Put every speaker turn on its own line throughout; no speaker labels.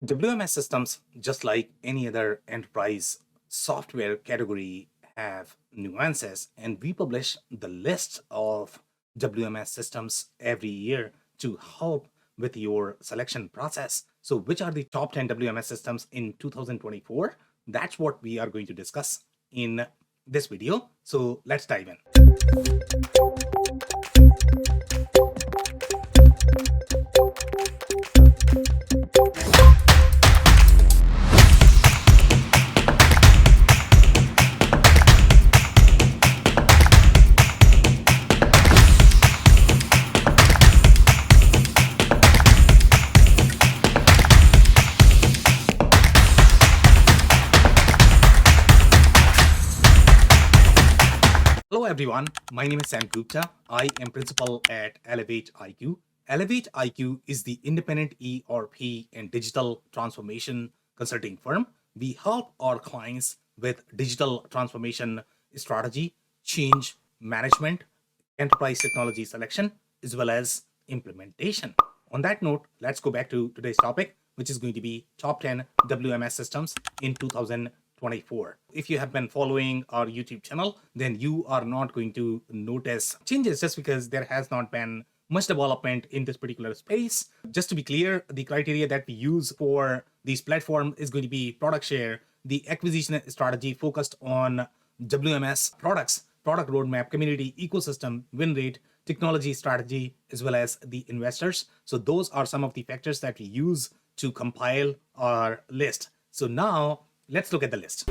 WMS systems, just like any other enterprise software category, have nuances, and we publish the list of WMS systems every year to help with your selection process. So, which are the top 10 WMS systems in 2024? That's what we are going to discuss in this video. So, let's dive in. Hello everyone, my name is Sam Gupta. I am principal at Elevate IQ. Elevate IQ is the independent ERP and digital transformation consulting firm. We help our clients with digital transformation strategy, change management, enterprise technology selection, as well as implementation. On that note, let's go back to today's topic, which is going to be top 10 WMS systems in 2024. If you have been following our YouTube channel, then you are not going to notice changes just because there has not been much development in this particular space. Just to be clear, the criteria that we use for these platforms is going to be product share, the acquisition strategy focused on WMS products, product roadmap, community, ecosystem, win rate, technology strategy, as well as the investors. So those are some of the factors that we use to compile our list. So now let's look at the list.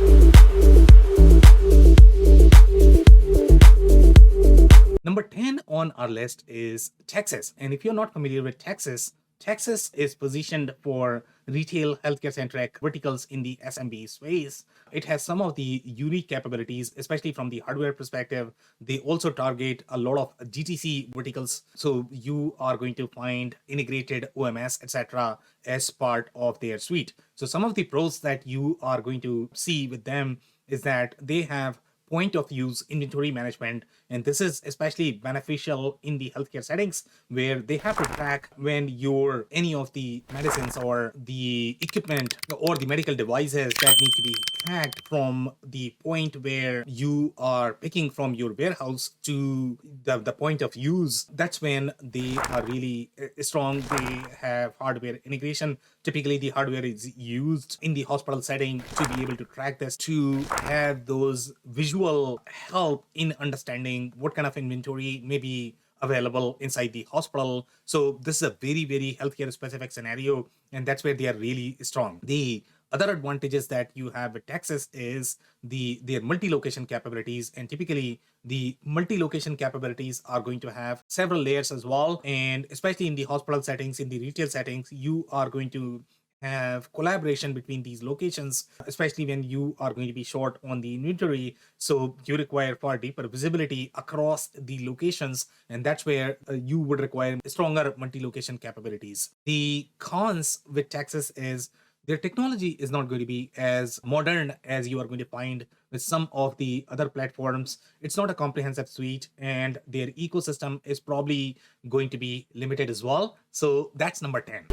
Number 10 on our list is Tecsys. And if you're not familiar with Tecsys, Tecsys is positioned for retail healthcare-centric verticals in the SMB space. It has some of the unique capabilities, especially from the hardware perspective. They also target a lot of GTC verticals. So you are going to find integrated OMS, etc., as part of their suite. So some of the pros that you are going to see with them is that they have point of use inventory management, and this is especially beneficial in the healthcare settings where they have to track when your any of the medicines or the equipment or the medical devices that need to be tracked from the point where you are picking from your warehouse to the point of use. That's when they are really strong. They have hardware integration. Typically the hardware is used in the hospital setting to be able to track this, to have those visual help in understanding what kind of inventory may be available inside the hospital. So this is a very, very healthcare specific scenario, and that's where they are really strong. The other advantages that you have with Tecsys is their multi-location capabilities, and typically the multi-location capabilities are going to have several layers as well, and especially in the hospital settings, in the retail settings, you are going to have collaboration between these locations, especially when you are going to be short on the inventory. So you require far deeper visibility across the locations, and that's where you would require stronger multi-location capabilities. The cons with Tecsys is their technology is not going to be as modern as you are going to find with some of the other platforms. It's not a comprehensive suite, and their ecosystem is probably going to be limited as well. So that's number 10.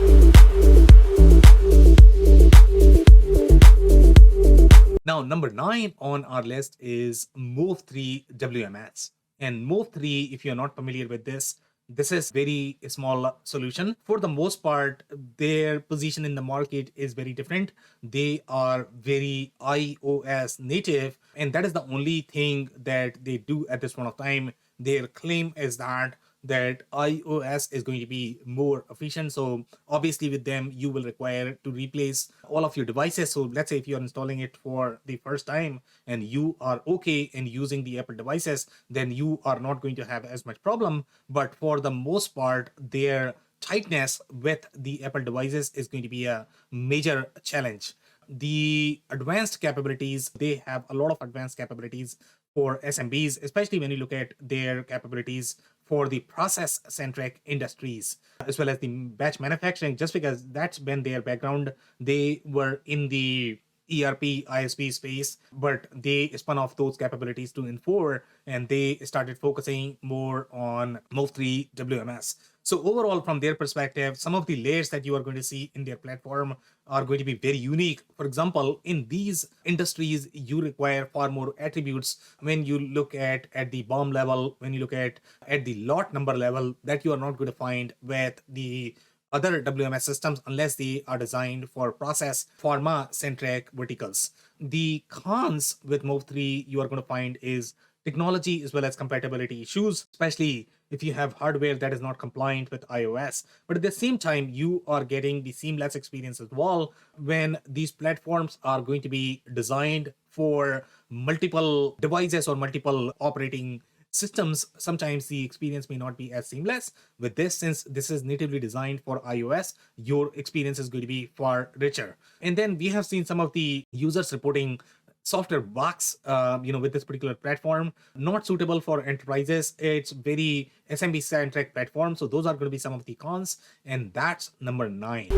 Now, number 9 on our list is Move3 WMS. And Move3, if you're not familiar with this is very small solution. For the most part, their position in the market is very different. They are very iOS native, and that is the only thing that they do at this point of time. Their claim is that iOS is going to be more efficient. So obviously with them, you will require to replace all of your devices. So let's say if you're installing it for the first time and you are okay in using the Apple devices, then you are not going to have as much problem. But for the most part, their tightness with the Apple devices is going to be a major challenge. The advanced capabilities, they have a lot of advanced capabilities for SMBs, especially when you look at their capabilities for the process-centric industries, as well as the batch manufacturing, just because that's been their background. They were in the ERP, ISP space, but they spun off those capabilities to Infor, and they started focusing more on Move3 WMS. So overall, from their perspective, some of the layers that you are going to see in their platform are going to be very unique. For example, in these industries, you require far more attributes when you look at the BOM level, when you look at the lot number level, that you are not going to find with the other WMS systems unless they are designed for process pharma centric verticals. The cons with Move 3 you are going to find is technology as well as compatibility issues, especially if you have hardware that is not compliant with iOS. But at the same time, you are getting the seamless experience as well when these platforms are going to be designed for multiple devices or multiple operating systems. Sometimes the experience may not be as seamless. With this, since this is natively designed for iOS, your experience is going to be far richer. And then we have seen some of the users reporting software bugs, with this particular platform, not suitable for enterprises. It's very SMB centric platform. So those are going to be some of the cons. And that's number 9.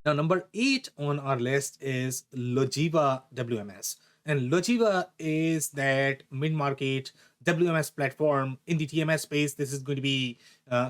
Now, number 8 on our list is Logiva WMS. And Logiva is that mid-market WMS platform in the TMS space. This is going to be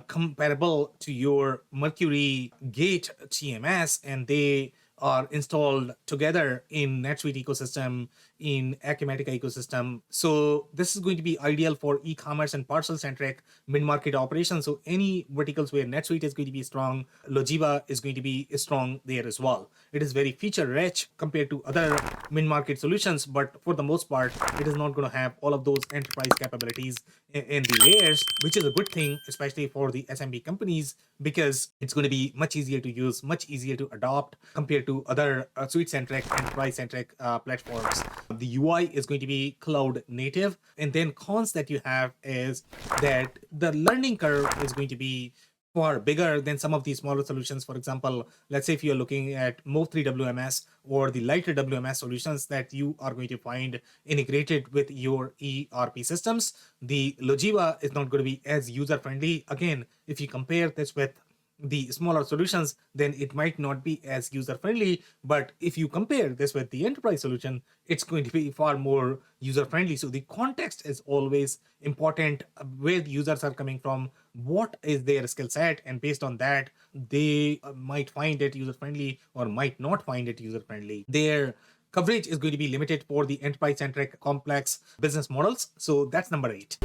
comparable to your Mercury Gate TMS, and they are installed together in NetSuite ecosystem, in Acumatica ecosystem. So this is going to be ideal for e-commerce and parcel-centric mid-market operations. So any verticals where NetSuite is going to be strong, Logiva is going to be strong there as well. It is very feature-rich compared to other mid-market solutions, but for the most part, it is not going to have all of those enterprise capabilities in the layers, which is a good thing, especially for the SMB companies, because it's going to be much easier to use, much easier to adopt compared to other suite-centric, enterprise-centric platforms. The UI is going to be cloud native. And then cons that you have is that the learning curve is going to be far bigger than some of these smaller solutions. For example, let's say if you're looking at Move3 WMS or the lighter WMS solutions that you are going to find integrated with your ERP systems, the Logiva is not going to be as user friendly. Again, if you compare this with the smaller solutions, then it might not be as user friendly. But if you compare this with the enterprise solution, it's going to be far more user friendly. So the context is always important, where the users are coming from, what is their skill set, and based on that, they might find it user friendly or might not find it user friendly. Their coverage is going to be limited for the enterprise centric complex business models. So that's number 8.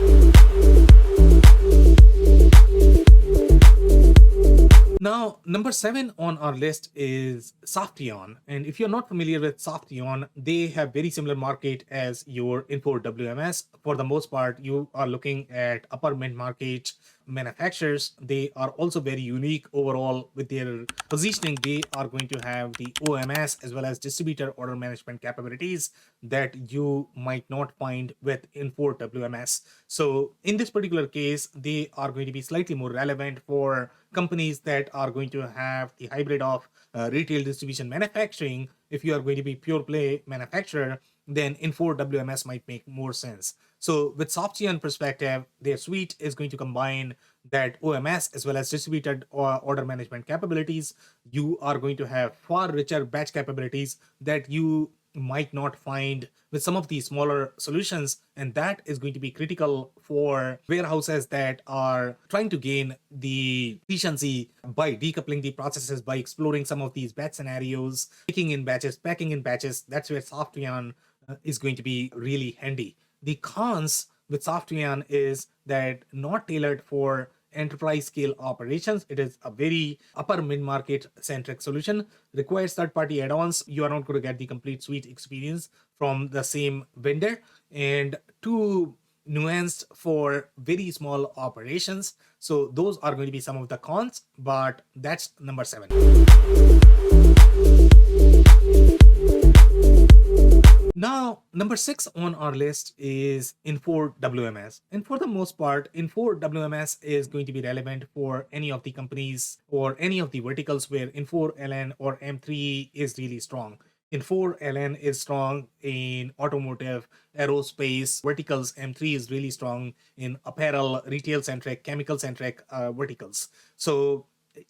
Now, number 7 on our list is Softion. And if you're not familiar with Softion, they have very similar market as your Info WMS. For the most part, you are looking at upper mid-market manufacturers. They are also very unique overall with their positioning. They are going to have the OMS as well as distributor order management capabilities that you might not find with Info WMS. So in this particular case, they are going to be slightly more relevant for companies that are going to have the hybrid of retail distribution manufacturing. If you are going to be pure play manufacturer, then Info WMS might make more sense. So with Softion perspective, their suite is going to combine that OMS as well as distributed order management capabilities. You are going to have far richer batch capabilities that you might not find with some of these smaller solutions, and that is going to be critical for warehouses that are trying to gain the efficiency by decoupling the processes, by exploring some of these batch scenarios, picking in batches, packing in batches. That's where Softion is going to be really handy. The cons with Softion is that not tailored for enterprise scale operations. It is a very upper mid-market centric solution, requires third-party add-ons. You are not going to get the complete suite experience from the same vendor, and too nuanced for very small operations. So those are going to be some of the cons, but that's number 7. Now, number 6 on our list is Info WMS. And for the most part, Info WMS is going to be relevant for any of the companies or any of the verticals where Info LN or M3 is really strong. Info LN is strong in automotive, aerospace verticals. M3 is really strong in apparel, retail centric, chemical centric verticals. So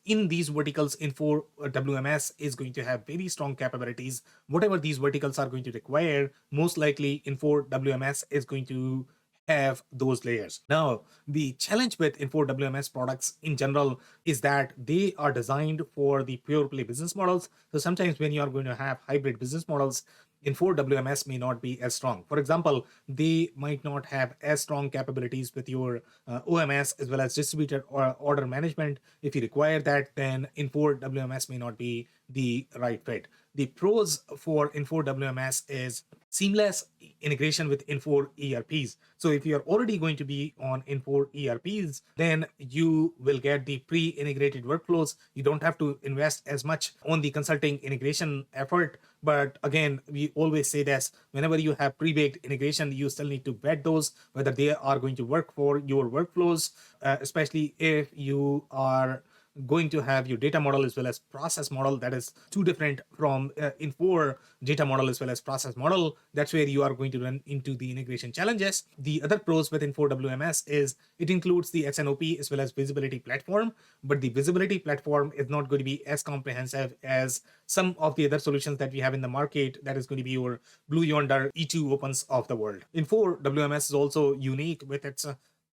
in these verticals, Info WMS is going to have very strong capabilities. Whatever these verticals are going to require, most likely Info WMS is going to have those layers. Now, the challenge with Info WMS products in general is that they are designed for the pure play business models. So sometimes when you are going to have hybrid business models, Info WMS may not be as strong. For example, they might not have as strong capabilities with your OMS as well as distributed or order management. If you require that, then Info WMS may not be the right fit. The pros for Info WMS is seamless integration with Info ERPs. So if you're already going to be on Info ERPs, then you will get the pre-integrated workflows. You don't have to invest as much on the consulting integration effort. But again, we always say this, whenever you have pre-baked integration, you still need to vet those, whether they are going to work for your workflows, especially if you are going to have your data model as well as process model that is too different from Infor data model as well as process model. That's where you are going to run into the integration challenges. The other pros with Info WMS is it includes the SNOP as well as visibility platform, but the visibility platform is not going to be as comprehensive as some of the other solutions that we have in the market. That is going to be your Blue Yonder E2 Opens of the world. Info WMS is also unique with its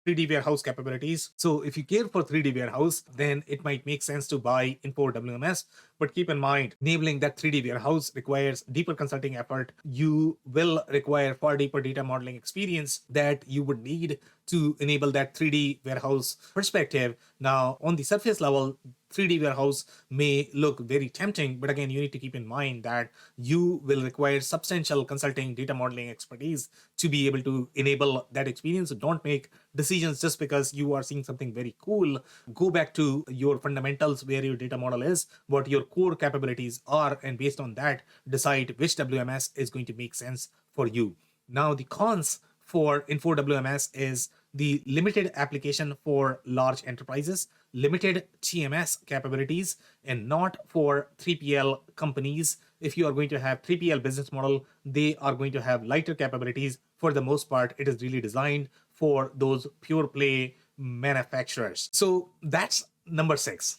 3D warehouse capabilities. So if you care for 3D warehouse, then it might make sense to buy Info WMS. But keep in mind, enabling that 3D warehouse requires deeper consulting effort. You will require far deeper data modeling experience that you would need to enable that 3D warehouse perspective. Now, on the surface level, 3D warehouse may look very tempting, but again, you need to keep in mind that you will require substantial consulting data modeling expertise to be able to enable that experience. So don't make decisions just because you are seeing something very cool. Go back to your fundamentals, where your data model is, what your core capabilities are, and based on that, decide which WMS is going to make sense for you. Now, the cons for Info WMS is the limited application for large enterprises, limited TMS capabilities, and not for 3PL companies. If you are going to have 3PL business model, they are going to have lighter capabilities. For the most part, it is really designed for those pure play manufacturers. So that's number 6.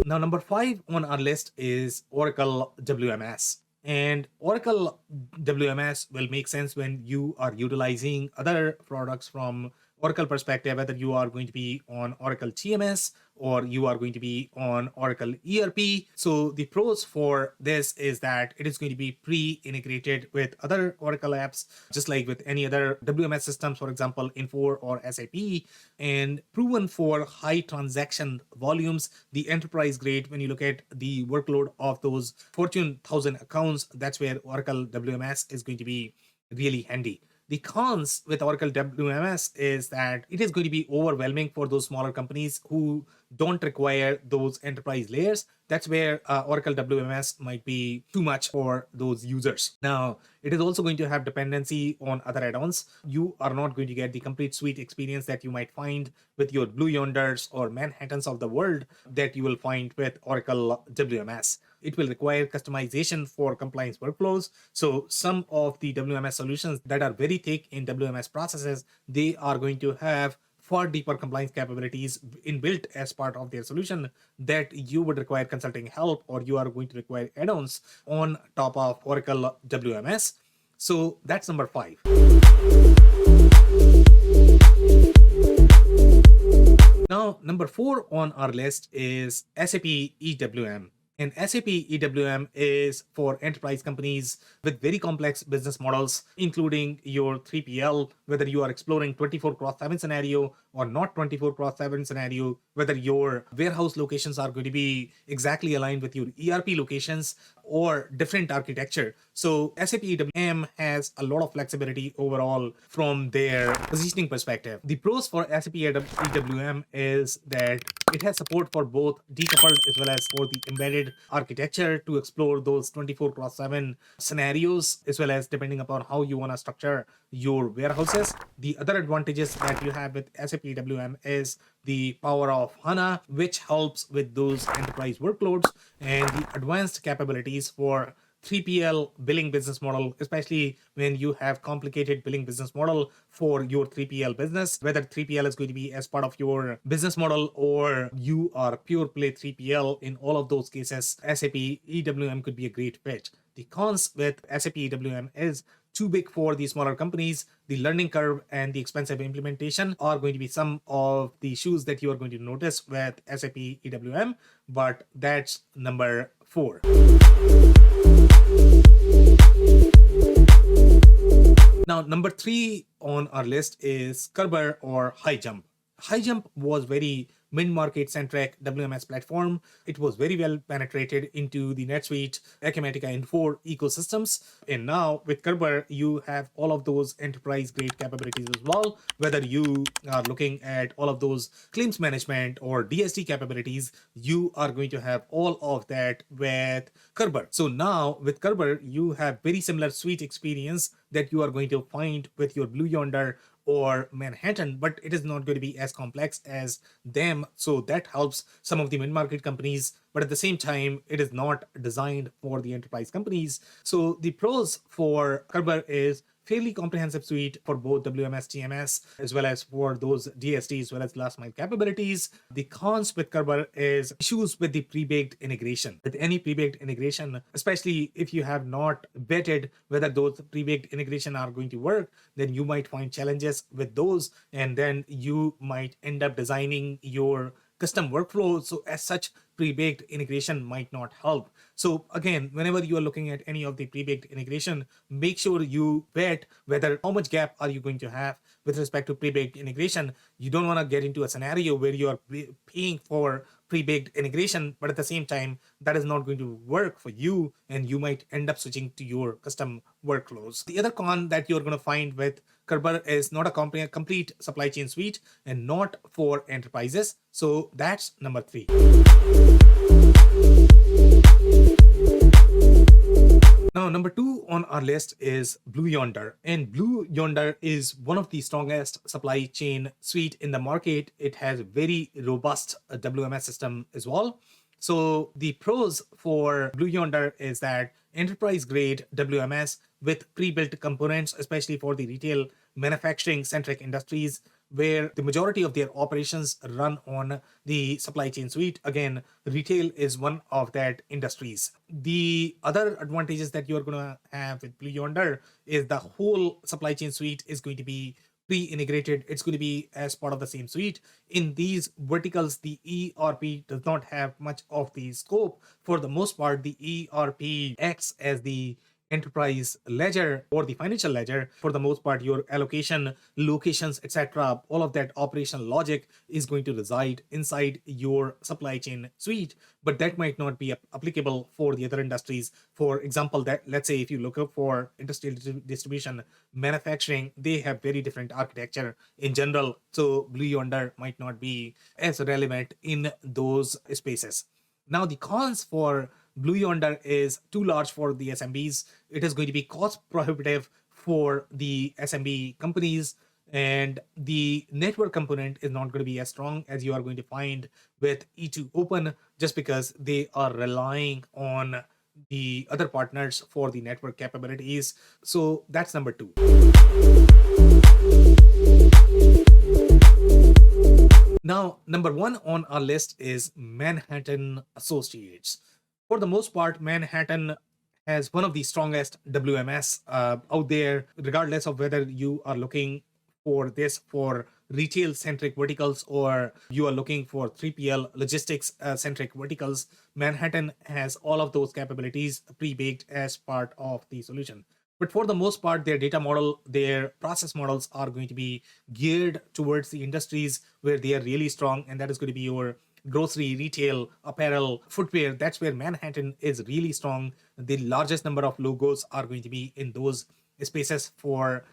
Now, number 5 on our list is Oracle WMS. And Oracle WMS will make sense when you are utilizing other products from Oracle perspective, whether you are going to be on Oracle TMS or you are going to be on Oracle ERP. So the pros for this is that it is going to be pre-integrated with other Oracle apps, just like with any other WMS systems, for example, Infor or SAP, and proven for high transaction volumes, the enterprise grade. When you look at the workload of those Fortune 1000 accounts, that's where Oracle WMS is going to be really handy. The cons with Oracle WMS is that it is going to be overwhelming for those smaller companies who don't require those enterprise layers. That's where Oracle WMS might be too much for those users. Now, it is also going to have dependency on other add-ons. You are not going to get the complete suite experience that you might find with your Blue Yonders or Manhattans of the world that you will find with Oracle WMS. It will require customization for compliance workflows. So some of the WMS solutions that are very thick in WMS processes, they are going to have far deeper compliance capabilities inbuilt as part of their solution that you would require consulting help, or you are going to require add-ons on top of Oracle WMS. So that's number 5. Now, number 4 on our list is SAP EWM. And SAP EWM is for enterprise companies with very complex business models, including your 3PL, whether you are exploring 24/7 scenario or not 24/7 scenario, whether your warehouse locations are going to be exactly aligned with your ERP locations or different architecture. So SAP EWM has a lot of flexibility overall from their positioning perspective. The pros for SAP EWM is that it has support for both decoupled as well as for the embedded architecture to explore those 24/7 scenarios, as well as depending upon how you want to structure your warehouses. The other advantages that you have with SAP EWM is the power of HANA, which helps with those enterprise workloads, and the advanced capabilities for 3PL billing business model, especially when you have complicated billing business model for your 3PL business, whether 3PL is going to be as part of your business model or you are pure play 3PL. In all of those cases, SAP EWM could be a great fit. The cons with SAP EWM is too big for the smaller companies. The learning curve and the expensive implementation are going to be some of the issues that you are going to notice with SAP EWM, but that's number 4. Now, number 3 on our list is Kerber or High Jump. High Jump was very mid-market centric WMS platform. It was very well penetrated into the NetSuite, Acumatica, and Infor ecosystems. And now with Kerber, you have all of those enterprise grade capabilities as well. Whether you are looking at all of those claims management or DST capabilities, you are going to have all of that with Kerber. So now with Kerber, you have very similar suite experience that you are going to find with your Blue Yonder or Manhattan, but it is not going to be as complex as them. So that helps some of the mid-market companies, but at the same time, it is not designed for the enterprise companies. So the pros for Kerber is fairly comprehensive suite for both WMS, TMS, as well as for those DST, as well as last mile capabilities. The cons with Kerber is issues with the pre-baked integration. With any pre-baked integration, especially if you have not vetted whether those pre-baked integration are going to work, then you might find challenges with those, and then you might end up designing your custom workflow. So as such, pre-baked integration might not help. So again, whenever you are looking at any of the pre-baked integration, make sure you vet whether how much gap are you going to have with respect to pre-baked integration. You don't want to get into a scenario where you are paying for pre-baked integration, but at the same time, that is not going to work for you, and you might end up switching to your custom workflows. The other con that you're going to find with Kerber is not a complete supply chain suite and not for enterprises. So that's number 3. Now, number 2 on our list is Blue Yonder. And Blue Yonder is one of the strongest supply chain suite in the market. It has very robust WMS system as well. So the pros for Blue Yonder is that enterprise grade WMS with pre-built components, especially for the retail manufacturing centric industries, where the majority of their operations run on the supply chain suite. Again, retail is one of that industries. The other advantages that you're going to have with Blue Yonder is the whole supply chain suite is going to be pre-integrated. It's going to be as part of the same suite. In these verticals, the ERP does not have much of the scope. For the most part, the ERP acts as the enterprise ledger or the financial ledger. For the most part, your allocation, locations, etc., all of that operational logic is going to reside inside your supply chain suite, but that might not be applicable for the other industries. For example, that let's say if you look up for industrial distribution, manufacturing, they have very different architecture in general. So Blue Yonder might not be as relevant in those spaces. Now, the cons for Blue Yonder is too large for the SMBs. It is going to be cost prohibitive for the SMB companies, and the network component is not going to be as strong as you are going to find with E2 Open, just because they are relying on the other partners for the network capabilities. So that's number 2. Now, number 1 on our list is Manhattan Associates. For the most part, Manhattan has one of the strongest WMS out there, regardless of whether you are looking for this for retail-centric verticals or you are looking for 3PL logistics-centric verticals. Manhattan has all of those capabilities pre-baked as part of the solution. But for the most part, their data model, their process models are going to be geared towards the industries where they are really strong, and that is going to be your grocery, retail, apparel, footwear. That's where Manhattan is really strong. The largest number of logos are going to be in those spaces for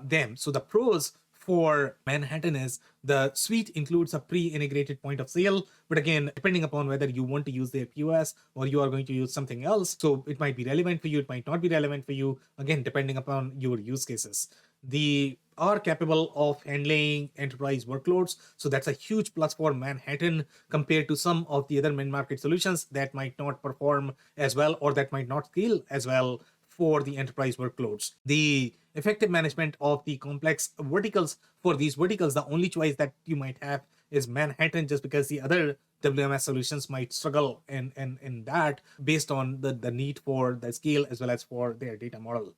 them. So the pros for Manhattan is the suite includes a pre-integrated point of sale, but again, depending upon whether you want to use their POS or you are going to use something else, so it might be relevant for you, it might not be relevant for you, again, depending upon your use cases. They are capable of handling enterprise workloads, so that's a huge plus for Manhattan compared to some of the other mid-market solutions that might not perform as well or that might not scale as well for the enterprise workloads. The effective management of the complex verticals, for these verticals, the only choice that you might have is Manhattan, just because the other WMS solutions might struggle in that based on the need for the scale as well as for their data model.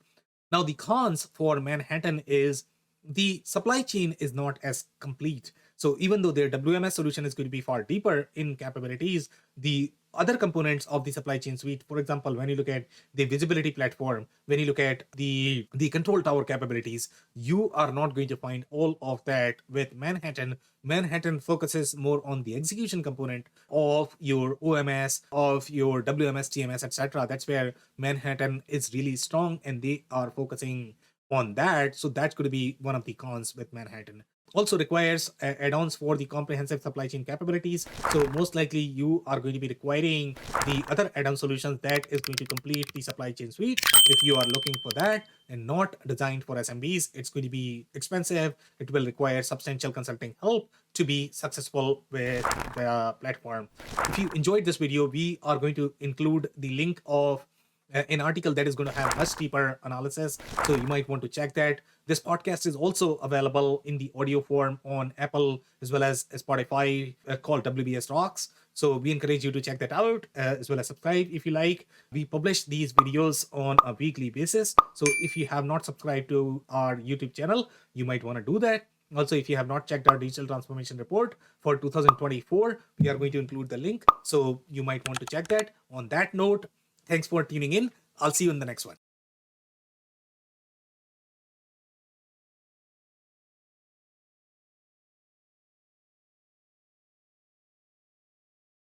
Now, the cons for Manhattan is the supply chain is not as complete. So even though their WMS solution is going to be far deeper in capabilities, the other components of the supply chain suite, for example, when you look at the visibility platform, when you look at the control tower capabilities, you are not going to find all of that with Manhattan. Manhattan focuses more on the execution component of your OMS, of your WMS, TMS, etc. That's where Manhattan is really strong, and they are focusing on that. So that's going to be one of the cons with Manhattan. Also requires add-ons for the comprehensive supply chain capabilities. So most likely you are going to be requiring the other add-on solutions that is going to complete the supply chain suite. If you are looking for that and not designed for SMBs, it's going to be expensive. It will require substantial consulting help to be successful with the platform. If you enjoyed this video, we are going to include the link of an article that is going to have much deeper analysis. So you might want to check that. This podcast is also available in the audio form on Apple as well as Spotify, called WBS Rocks. So we encourage you to check that out, as well as subscribe if you like. We publish these videos on a weekly basis. So if you have not subscribed to our YouTube channel, you might want to do that. Also, if you have not checked our digital transformation report for 2024, we are going to include the link. So you might want to check that. On that note, thanks for tuning in. I'll see you in the next one.